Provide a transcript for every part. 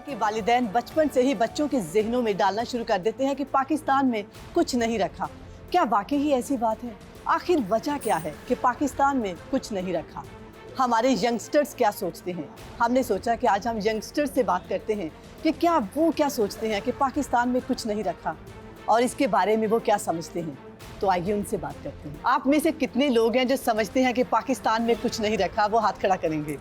कि वालिदैन बचपन से ही बच्चों के ज़हनों में डालना शुरू कर देते हैं कि पाकिस्तान में कुछ नहीं रखा। क्या वाकई ही ऐसी बात है? आखिर वजह क्या है कि पाकिस्तान में कुछ नहीं रखा? हमारे यंगस्टर्स क्या सोचते हैं? हमने सोचा कि आज हम यंगस्टर्स से बात करते हैं कि क्या वो क्या सोचते हैं कि पाकिस्तान में कुछ नहीं रखा और इसके बारे में वो क्या समझते हैं। तो आइए उनसे बात करते हैं। आप में से कितने लोग हैं जो समझते हैं कि पाकिस्तान में कुछ नहीं रखा? वो हाथ खड़ा करेंगे।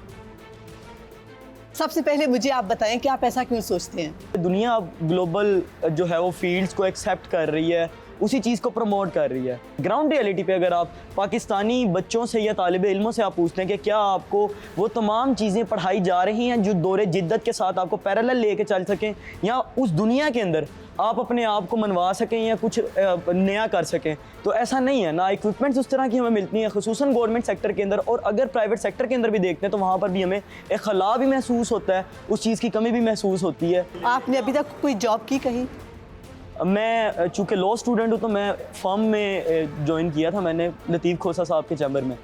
सबसे पहले मुझे आप बताएं कि आप ऐसा क्यों सोचते हैं? दुनिया अब ग्लोबल जो है वो फील्ड्स को एक्सेप्ट कर रही है, उसी चीज़ को प्रमोट कर रही है। ग्राउंड रियलिटी पे अगर आप पाकिस्तानी बच्चों से या तालिब इल्मों से आप पूछते हैं कि क्या आपको वो तमाम चीज़ें पढ़ाई जा रही हैं जो दौरे जिद्दत के साथ आपको पैरेलल लेके चल सकें, या उस दुनिया के अंदर आप अपने आप को मनवा सकें या कुछ नया कर सकें, तो ऐसा नहीं है। ना इक्विपमेंट्स उस तरह की हमें मिलती हैं, खुसूसन गवर्नमेंट सेक्टर के अंदर, और अगर प्राइवेट सेक्टर के अंदर भी देखते हैं तो वहाँ पर भी हमें एक खला भी महसूस होता है, उस चीज़ की कमी भी महसूस होती है। आपने अभी तक कोई जॉब की कहीं? मैं चूँकि लॉ स्टूडेंट हूँ तो मैं फर्म में ज्वाइन किया था मैंने, लतीफ़ खोसा साहब के चैम्बर में,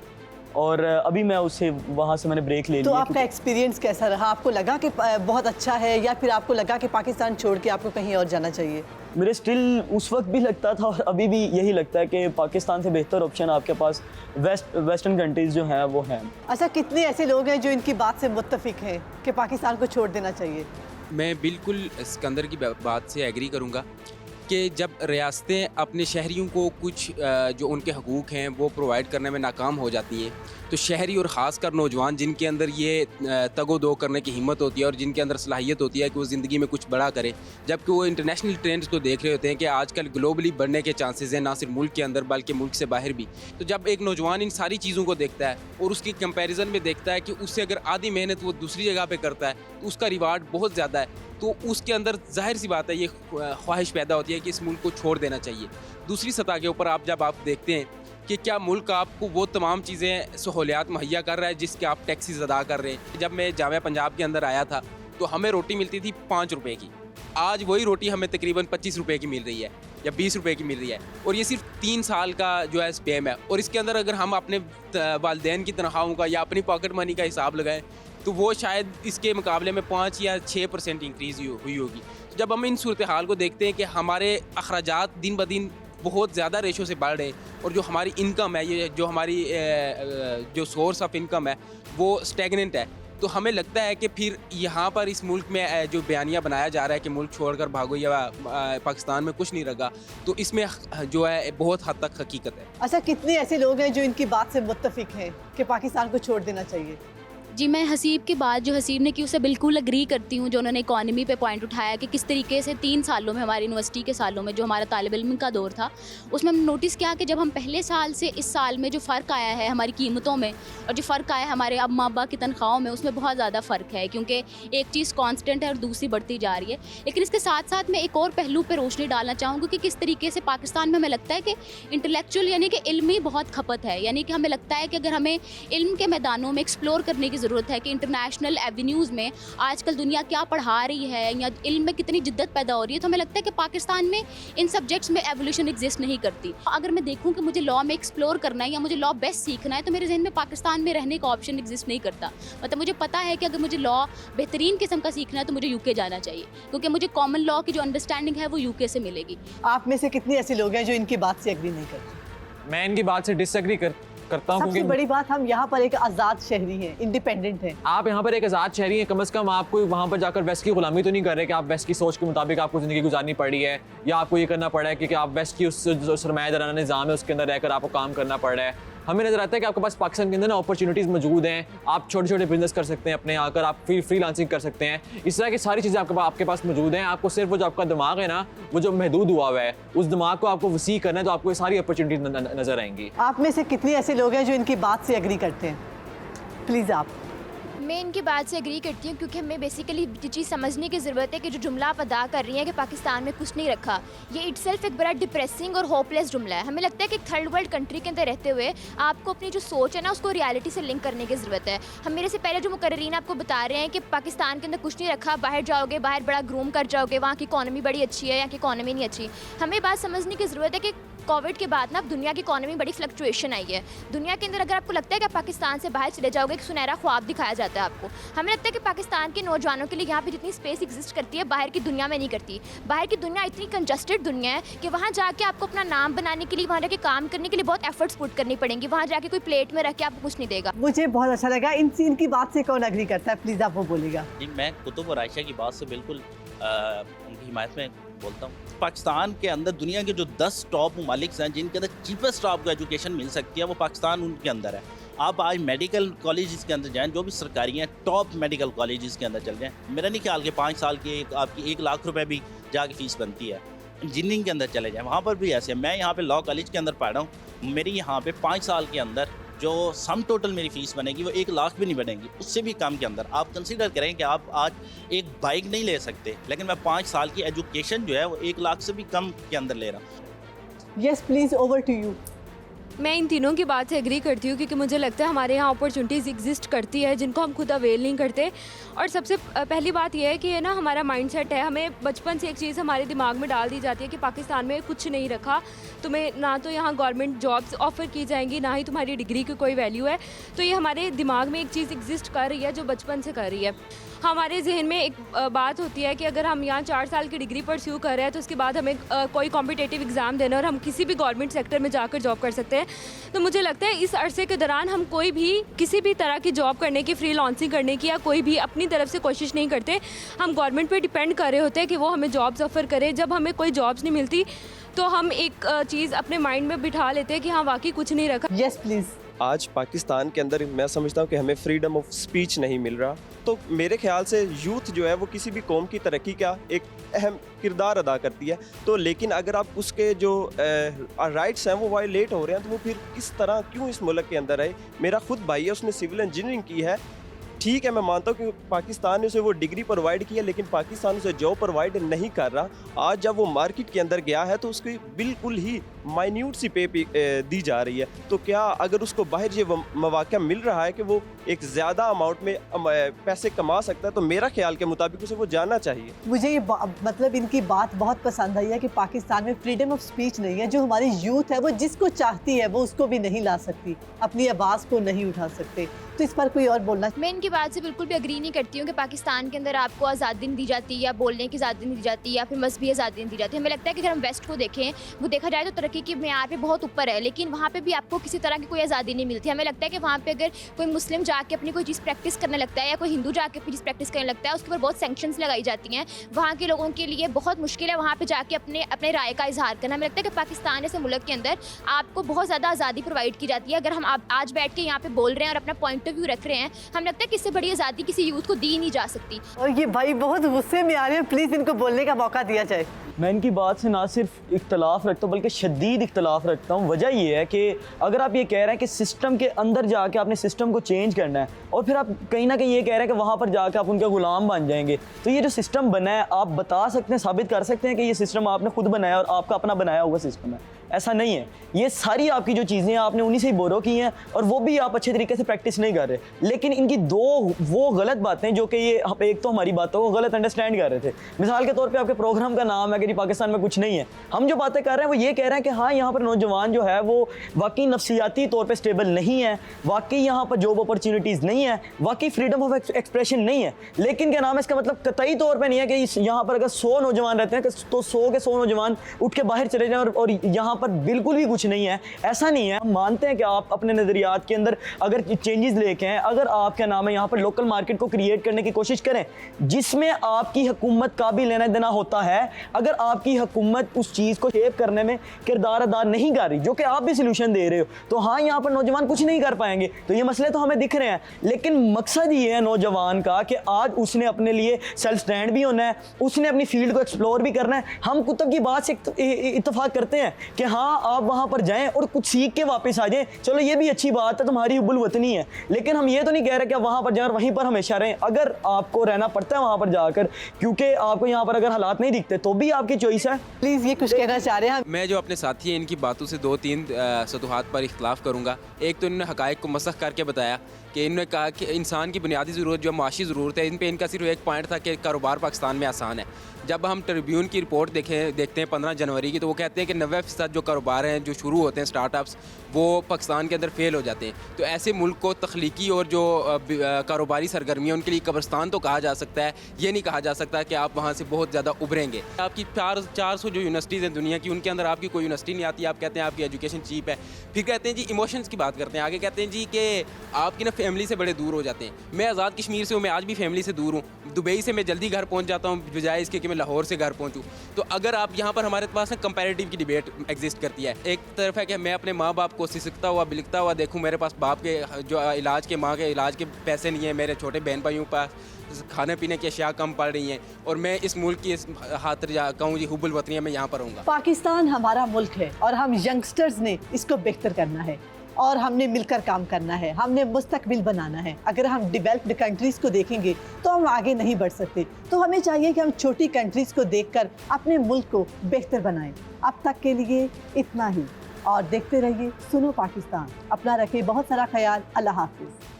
और अभी मैं उससे वहाँ से मैंने ब्रेक ले लिया। तो आपका एक्सपीरियंस कैसा रहा? आपको लगा कि बहुत अच्छा है, या फिर आपको लगा कि पाकिस्तान छोड़ के आपको कहीं और जाना चाहिए? मेरे स्टिल उस वक्त भी लगता था और अभी भी यही लगता है कि पाकिस्तान से बेहतर ऑप्शन आपके पास वेस्टर्न कंट्रीज़ जो हैं वो हैं। अच्छा, कितने ऐसे लोग हैं जो इनकी बात से मुत्तफिक हैं कि पाकिस्तान को छोड़ देना चाहिए? मैं बिल्कुल सिकंदर की बात से एग्री करूँगा कि जब रियासतें अपने शहरियों को कुछ जो उनके हकूक़ हैं वो प्रोवाइड करने में नाकाम हो जाती हैं, तो शहरी और ख़ासकर नौजवान जिनके अंदर ये तगो दो करने की हिम्मत होती है और जिनके अंदर सलाहियत होती है कि वो ज़िंदगी में कुछ बड़ा करे, जबकि वो इंटरनेशनल ट्रेंड्स को देख रहे होते हैं कि आजकल ग्लोबली बढ़ने के चांसेस हैं, ना सिर्फ मुल्क के अंदर बल्कि मुल्क से बाहर भी। तो जब एक नौजवान इन सारी चीज़ों को देखता है और उसकी कंपैरिजन में देखता है कि उससे अगर आधी मेहनत वो दूसरी जगह पर करता है तो उसका रिवार्ड बहुत ज़्यादा है, तो उसके अंदर जाहिर सी बात है ये ख्वाहिश पैदा होती है कि इस मुल्क को छोड़ देना चाहिए। दूसरी सतह के ऊपर जब आप देखते हैं कि क्या मुल्क आपको वो तमाम चीज़ें सहूलियात मुहैया कर रहा है जिसके आप टैक्सेस अदा कर रहे हैं। जब मैं जामिया पंजाब के अंदर आया था तो हमें रोटी मिलती थी 5 रुपए की, आज वही रोटी हमें तकरीबन 25 रुपए की मिल रही है या 20 रुपए की मिल रही है, और ये सिर्फ 3 साल का जो है स्पैम है। और इसके अंदर अगर हम अपने वालिदैन की तनख्वाहों का या अपनी पॉकेट मनी का हिसाब लगाएं तो वो शायद इसके मुकाबले में 5 या 6% इंक्रीज़ हुई होगी। तो जब हम इन सूरत हाल को देखते हैं कि हमारे अखराजात दिन ब दिन बहुत ज़्यादा रेशो से बढ़ रहे हैं और जो हमारी इनकम है, ये जो हमारी जो सोर्स ऑफ इनकम है वो स्टैगनेंट है, तो हमें लगता है कि फिर यहाँ पर इस मुल्क में जो बयानिया बनाया जा रहा है कि मुल्क छोड़कर भागो या पाकिस्तान में कुछ नहीं रखा, तो इसमें जो है बहुत हद तक हकीकत है। अच्छा, कितने ऐसे लोग हैं जो इनकी बात से मुत्तफिक हैं कि पाकिस्तान को छोड़ देना चाहिए? जी, मैं हसीब की बात जो हसीब ने की उससे बिल्कुल एग्री करती हूँ, जो उन्होंने इकॉनमी पे पॉइंट उठाया कि किस तरीके से 3 सालों में, हमारी यूनिवर्सिटी के सालों में जो हमारा तालिब इल्म का दौर था उसमें हमने नोटिस किया कि जब हम पहले साल से इस साल में जो फ़र्क आया है हमारी कीमतों में और जो फ़र्क आया है हमारे अम्मा अब्बा की तनख्वाहों में, उसमें बहुत ज़्यादा फ़र्क है, क्योंकि एक चीज़ कॉन्स्टेंट है और दूसरी बढ़ती जा रही है। लेकिन इसके साथ साथ मैं एक और पहलू पर रोशनी डालना चाहूँगी कि किस तरीके से पाकिस्तान में हमें लगता है कि इंटेलेक्चुअल यानी कि इल्मी बहुत खपत है, यानी कि हमें लगता है कि अगर हमें इल्म के मैदानों में एक्सप्लोर करने की ज़रूरत है कि नेशनल एवेन्यूज़ में आजकल दुनिया क्या पढ़ा रही है या इल्म में कितनी जिद्दत पैदा हो रही है, तो हमें लगता है कि पाकिस्तान में इन सब्जेक्ट्स में एवोल्यूशन एग्जिस्ट नहीं करती। अगर मैं देखूं कि मुझे लॉ में एक्सप्लोर करना है या मुझे लॉ बेस्ट सीखना है तो मेरे जहन में पाकिस्तान में रहने का ऑप्शन एग्जिस्ट नहीं करता। मतलब मुझे पता है कि अगर मुझे लॉ बेहतरीन किस्म का सीखना है तो मुझे यूके जाना चाहिए, क्योंकि मुझे कॉमन लॉ की जो अंडरस्टैंडिंग है वो यूके से मिलेगी। आप में से कितने ऐसे लोग हैं जो इनकी बात से एग्री नहीं करते? मैं इनकी बात से डिसएग्री करता हूँ, सबसे बड़ी बात, हम यहाँ पर एक आज़ाद शहरी हैं, इंडिपेंडेंट हैं। आप यहाँ पर एक आज़ाद शहरी हैं, कम से कम आपको वहाँ पर जाकर वेस्ट की गुलामी तो नहीं कर रहे कि आप वेस्ट की सोच के मुताबिक आपको ज़िंदगी गुजारनी पड़ी है, या आपको ये करना पड़ा है कि आप वेस्ट की उस जो सरमायादाराना निज़ाम है उसके अंदर रहकर आपको काम करना पड़ रहा है। हमें नज़र आता है कि आपके पास पाकिस्तान के अंदर ना अपॉर्चुनिटीज़ मौजूद हैं, आप छोटे छोटे बिजनेस कर सकते हैं, अपने आकर आप फ्रीलांसिंग कर सकते हैं, इस तरह की सारी चीज़ें आपके पास मौजूद हैं। आपको सिर्फ वो जो आपका दिमाग है ना, वो जो महदूद हुआ हुआ है, उस दिमाग को आपको वसी करना है, तो आपको ये सारी अपॉर्चुनिटीज़ नज़र आएंगी। आप में से कितने ऐसे लोग हैं जो इनकी बात से एग्री करते हैं? प्लीज़ आप। मैं इनकी बात से एग्री करती हूँ, क्योंकि हमें बेसिकली ये चीज़ समझने की ज़रूरत है कि जो जुमला आप अदा कर रही हैं कि पाकिस्तान में कुछ नहीं रखा, ये इटसेल्फ एक बड़ा डिप्रेसिंग और होपलेस जुमला है। हमें लगता है कि एक थर्ड वर्ल्ड कंट्री के अंदर रहते हुए आपको अपनी जो सोच है ना उसको रियलिटी से लिंक करने की ज़रूरत है। हम मेरे से पहले जो मुकर्रीन आपको बता रहे हैं कि पाकिस्तान के अंदर कुछ नहीं रखा, बाहर जाओगे, बाहर बड़ा ग्रूम कर जाओगे, वहाँ की इकॉनमी बड़ी अच्छी है, यहाँ की इकॉनमी नहीं अच्छी। हमें बात समझने की ज़रूरत है कि कोविड के बाद ना अब दुनिया की इकोनॉमी बड़ी फ्लक्चुएशन आई है। दुनिया के अंदर अगर आपको लगता है कि आप पाकिस्तान से बाहर चले जाओगे, एक सुनहरा ख्वाब दिखाया जाता है आपको। हमें लगता है कि पाकिस्तान के नौजवानों के लिए यहाँ पे जितनी स्पेस एग्जिस्ट करती है बाहर की दुनिया में नहीं करती। बाहर की दुनिया इतनी कंजस्टेड दुनिया है कि वहाँ जाके आपको अपना नाम बनाने के लिए, वहाँ जाके काम करने के लिए बहुत एफर्ट्स पुट करनी पड़ेंगी। वहाँ जाके कोई प्लेट में रख के आपको कुछ नहीं देगा। मुझे बहुत अच्छा लगा। इन सीन की बात से कौन अग्री करता है, प्लीज आप वो बोलेगा। जी, मैं कुतुब और आयशा की बात से बिल्कुल उनकी हिमायत में बोलता हूँ। पाकिस्तान के अंदर दुनिया के जो 10 टॉप ममालिक हैं जिनके अंदर चीपेस्ट आपको एजुकेशन मिल सकती है, वो पाकिस्तान उनके अंदर है। आप आज मेडिकल कॉलेजेस के अंदर जाएं, जो भी सरकारी हैं, टॉप मेडिकल कॉलेजेस के अंदर चल जाएं, मेरा नहीं ख्याल कि 5 साल की आपकी 1 लाख रुपए भी जाके फीस बनती है। इंजीनियरिंग के अंदर चले जाएं, वहाँ पर भी ऐसे है। मैं यहाँ पे लॉ कॉलेज के अंदर पढ़ रहा हूँ, मेरी यहाँ पे 5 साल के अंदर जो सम टोटल मेरी फ़ीस बनेगी वो 1 लाख भी नहीं बनेगी, उससे भी कम के अंदर। आप कंसीडर करें कि आप आज एक बाइक नहीं ले सकते, लेकिन मैं 5 साल की एजुकेशन जो है वो 1 लाख से भी कम के अंदर ले रहा हूँ। Yes please, over to you. मैं इन तीनों की बात से एग्री करती हूँ, क्योंकि मुझे लगता है हमारे यहाँ अपॉर्चुनिटीज़ एग्जिस्ट करती है जिनको हम खुद अवेल नहीं करते। और सबसे पहली बात यह है कि ना हमारा माइंडसेट है, हमें बचपन से एक चीज़ हमारे दिमाग में डाल दी जाती है कि पाकिस्तान में कुछ नहीं रखा, तुम्हें ना तो यहाँ गवर्नमेंट जॉब्स ऑफ़र की जाएंगी, ना ही तुम्हारी डिग्री की कोई वैल्यू है। तो ये हमारे दिमाग में एक चीज़ एग्जिस्ट कर रही है जो बचपन से कर रही है। हमारे जहन में एक बात होती है कि अगर हम यहाँ 4 साल की डिग्री परस्यू कर रहे हैं तो उसके बाद हमें कोई कॉम्पिटिटिव एग्ज़ाम देना और हम किसी भी गवर्नमेंट सेक्टर में जाकर जॉब कर सकते हैं। तो मुझे लगता है इस अरसे के दौरान हम कोई भी किसी भी तरह की जॉब करने की, फ्रीलांसिंग करने की, या कोई भी अपनी तरफ से कोशिश नहीं करते। हम गवर्नमेंट पे डिपेंड कर रहे होते हैं कि वो हमें जॉब्स ऑफ़र करे। जब हमें कोई जॉब्स नहीं मिलती तो हम एक चीज़ अपने माइंड में बिठा लेते हैं कि हाँ वाकई कुछ नहीं रखा। Yes please. आज पाकिस्तान के अंदर मैं समझता हूँ कि हमें फ्रीडम ऑफ स्पीच नहीं मिल रहा। तो मेरे ख्याल से यूथ जो है वो किसी भी कौम की तरक्की का एक अहम किरदार अदा करती है। तो लेकिन अगर आप उसके जो राइट्स हैं वो वायलेट हो रहे हैं तो वो फिर किस तरह क्यों इस मुल्क के अंदर है। मेरा खुद भाई है, उसने सिविल इंजीनियरिंग की है। ठीक है, मैं मानता हूँ कि पाकिस्तान ने उसे वो डिग्री प्रोवाइड की है, लेकिन पाकिस्तान उसे जॉब प्रोवाइड नहीं कर रहा। आज जब वो मार्केट के अंदर गया है तो उसकी बिल्कुल ही माइन्यूट सी पे दी जा रही है। तो क्या अगर उसको बाहर ये मौका मिल रहा है कि वो एक ज़्यादा अमाउंट में पैसे कमा सकता है, तो मेरा ख्याल के मुताबिक उसे वो जाना चाहिए। मुझे ये मतलब इनकी बात बहुत पसंद आई है कि पाकिस्तान में फ्रीडम ऑफ स्पीच नहीं है। जो हमारी यूथ है वो जिसको चाहती है वो उसको भी नहीं ला सकती, अपनी आवाज़ को नहीं उठा सकते। तो इस पर कोई और बोलना? मैं इनकी बात से बिल्कुल भी अग्री नहीं करती हूँ कि पाकिस्तान के अंदर आपको आज़ादी नहीं दी जाती, या बोलने की आज़ादी नहीं दी जाती, या फिर मजहबी आज़ादी नहीं दी जाती। हमें लगता है कि अगर हम वेस्ट को देखें, वो देखा जाए तो तरक्की के मेयार पे बहुत ऊपर है, लेकिन वहाँ पे भी आपको किसी तरह की कोई आज़ादी नहीं मिलती। हमें लगता है कि वहाँ पे अगर कोई मुस्लिम जाके अपनी कोई चीज़ प्रैक्टिस करने लगता है, या कोई हिंदू जाके अपनी चीज़ प्रैक्टिस करने लगता है, उसके ऊपर बहुत सैंक्शंस लगाई जाती हैं। वहाँ के लोगों के लिए बहुत मुश्किल है वहाँ पर जाके अपने राय का इजहार करना। हमें लगता है कि पाकिस्तान जैसे मुल्क के अंदर आपको बहुत ज़्यादा आज़ादी प्रोवाइड की जाती है। अगर हम आज बैठ के यहाँ पे बोल रहे हैं और अपना पॉइंट ऑफ व्यू रख रहे हैं, हमें लगता है कि इससे बड़ी आज़ादी किसी यूथ को दी नहीं जा सकती। और ये भाई बहुत गुस्से में आ रहे हैं, प्लीज़ इनको बोलने का मौका दिया जाए। मैं इनकी बात से ना सिर्फ इख्तलाफ रखता हूँ बल्कि शदीद इख्तलाफ रखता हूँ। वजह ये है कि अगर आप ये कह रहे हैं कि सिस्टम के अंदर जाके आपने सिस्टम को चेंज करना है, और फिर आप कहीं ना कहीं ये कह रहे हैं कि वहाँ पर जाके आप उनके गुलाम बन जाएंगे, तो ये जो सिस्टम बना है आप बता सकते हैं, साबित कर सकते हैं कि ये सिस्टम आपने खुद बनाया और आपका अपना बनाया हुआ सिस्टम है? ऐसा नहीं है। ये सारी आपकी जो चीज़ें हैं आपने उन्हीं से ही बोरो की हैं, और वो भी आप अच्छे तरीके से प्रैक्टिस नहीं कर रहे। लेकिन इनकी दो वो गलत बातें जो कि ये एक तो हमारी बातों को गलत अंडरस्टैंड कर रहे थे। मिसाल के तौर पे आपके प्रोग्राम का नाम है कि पाकिस्तान में कुछ नहीं है। हम जो बातें कर रहे हैं वो ये कह रहे हैं कि हाँ यहाँ पर नौजवान जो है वो वाकई नफ्सियाती तौर पर स्टेबल नहीं है, वाकई यहाँ पर जॉब अपॉर्चुनिटीज़ नहीं है, वाकई फ्रीडम ऑफ एक्सप्रेशन नहीं है। लेकिन क्या नाम है, इसका मतलब कतई तौर पर नहीं है कि यहाँ पर अगर 100 नौजवान रहते हैं तो 100 के 100 नौजवान उठ के बाहर चले जाएँ और यहाँ पर बिल्कुल भी कुछ नहीं है। ऐसा नहीं है। हम मानते हैं कि आप अपने नज़रियात के अंदर अगर चेंजेस लेके आएँ, अगर आप क्या नाम है यहाँ पर लोकल मार्केट को क्रिएट करने की कोशिश करें जिसमें आपकी हुकूमत का भी लेना देना होता है, अगर आपकी हुकूमत उस चीज़ को शेप करने में किरदार अदा नहीं कर रही, जो कि आप भी सोल्यूशन दे रहे हो, तो हाँ यहाँ पर नौजवान कुछ नहीं कर पाएंगे। तो ये मसले तो हमें दिख रहे हैं, लेकिन मकसद ये है नौजवान का कि आज उसने अपने लिए सेल्फ स्टैंड भी होना है, उसने अपनी फील्ड को एक्सप्लोर भी करना है। हम कुतुब की बात से इत्तेफाक करते हैं कि हाँ आप वहाँ पर जाएं और कुछ सीख के वापस आ जाएं, चलो ये भी अच्छी बात है, तुम्हारी हुब्बुल वतनी है। लेकिन हम ये तो नहीं कह रहे कि आप वहाँ पर जाएं और वहीं पर हमेशा रहें। अगर आपको रहना पड़ता है वहाँ पर जाकर, क्योंकि आपको यहाँ पर अगर हालात नहीं दिखते, तो भी आपकी चॉइस है। प्लीज़ ये कुछ कहना चाह रहे हैं? मैं जो अपने साथी हैं इनकी बातों से 2-3 सतूहात पर इख्तलाफ करूँगा। एक तो इन्होंने हक़ाइक़ को मसख़ करके बताया कि इन्होंने कहा कि इंसान की बुनियादी ज़रूरत जो माशी ज़रूरत है, इन पे इनका सिर्फ एक पॉइंट था कि कारोबार पाकिस्तान में आसान है। जब हम ट्रिब्यून की रिपोर्ट देखते हैं 15 जनवरी की, तो वो कहते हैं कि 90% जो कारोबार हैं जो शुरू होते हैं स्टार्टअप्स, वो पाकिस्तान के अंदर फेल हो जाते हैं। तो ऐसे मुल्क को तख्लीकी और जो कारोबारी सरगर्मियाँ उनके लिए कब्रिस्तान तो कहा जा सकता है, ये नहीं कहा जा सकता कि आप वहाँ से बहुत ज़्यादा उभरेंगे। आपकी 400 जो यूनिवर्सिटीज़ हैं दुनिया की, उनके अंदर आपकी कोई यूनिवर्सिटी नहीं आती, आप कहते हैं आपकी एजुकेशन चीप है। फिर कहते हैं जी इमोशंस की बात करते हैं, आगे कहते हैं जी कि आपकी ना फैमिली से बड़े दूर हो जाते हैं। मैं आज़ाद कश्मीर से हूँ, मैं आज भी फैमिली से दूर हूँ। दुबई से मैं जल्दी घर पहुँच जाता हूँ बजाय इसके कि मैं लाहौर से घर पहुँचूँ। तो अगर आप यहाँ पर हमारे पास ना कंपैरेटिव की डिबेट एग्जिस्ट करती है। एक तरफ है कि मैं अपने माँ बाप को सिसकता हुआ बिलकता हुआ देखूँ, मेरे पास बाप के जो इलाज के माँ के इलाज के पैसे नहीं हैं, मेरे छोटे बहन भाइयों पास खाने पीने की अशिया कम पड़ रही हैं, और मैं इस मुल्क की इस खातिर कहूँ जी हुब्बुल वतनी मैं यहाँ पर रहूँगा। पाकिस्तान हमारा मुल्क है और हम यंगस्टर्स ने इसको बेहतर करना है और हमने मिलकर काम करना है, हमने मुस्तकबिल बनाना है। अगर हम डेवलप्ड कंट्रीज़ को देखेंगे तो हम आगे नहीं बढ़ सकते। तो हमें चाहिए कि हम छोटी कंट्रीज़ को देखकर अपने मुल्क को बेहतर बनाएं। अब तक के लिए इतना ही, और देखते रहिए सुनो पाकिस्तान। अपना रखिए बहुत सारा ख्याल। अल्लाह हाफिज़।